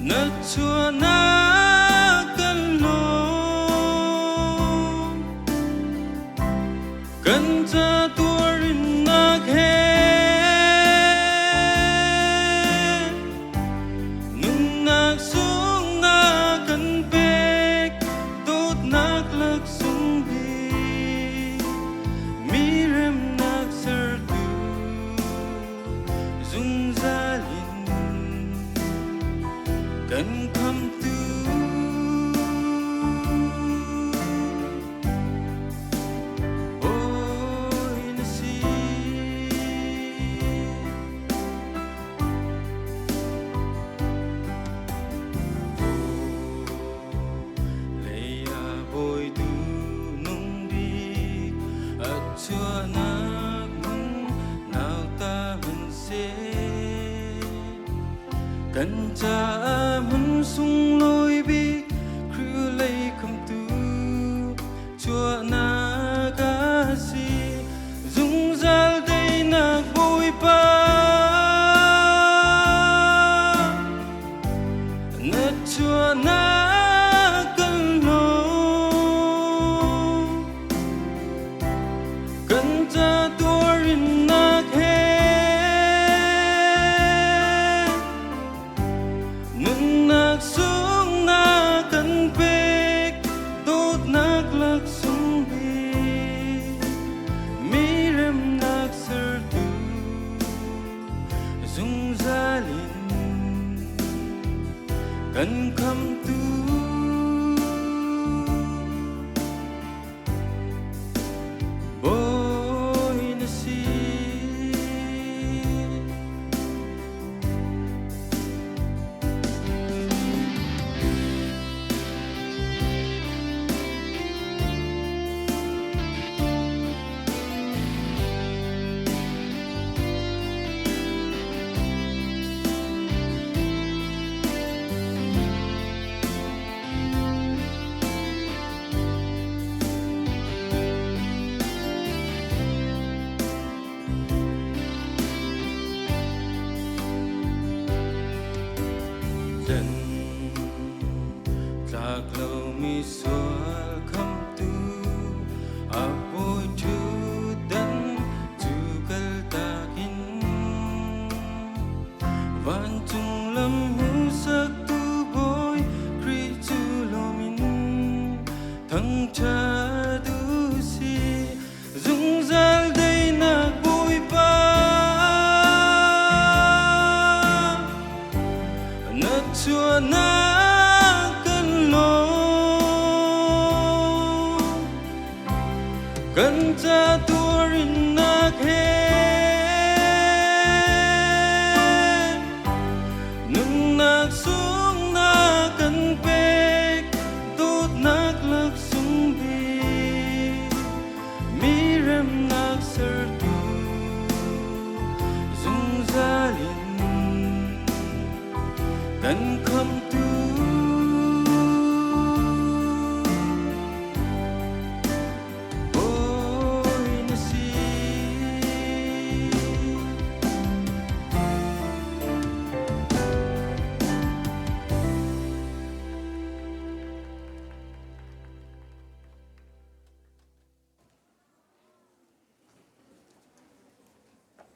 na chua na kan lo kan cha tuarin na khe nung nak sung na kan pek tot nak lak sung bi mi rem nak ser tu zung zalin kan kham tu ôi na si leia bồi tu nung đi at chua nak nung nào ta mình sẽ kan cha mun sung loi bi khru lei kham tu chua na ka si dung zal dei nak boi pa na chua na kan lo kan cha tuarin nak he nung nak sung na kan pek tot nak lak sung bi mi rem nak ser tu zung zalin kan kham tu boy na si dần lạc lâu mi xóa khăm tu a bôi chu đan chu kal ta kin van chung lam hu sak tu bôi kri chu lo min thăng cha du si dung zal dei nak bôi pa na chua na kan lo kan cha tuarin nak he nung nak sung na kan pek tot nak lak sung bi mi rem nak ser tu zung zalin kan kham tu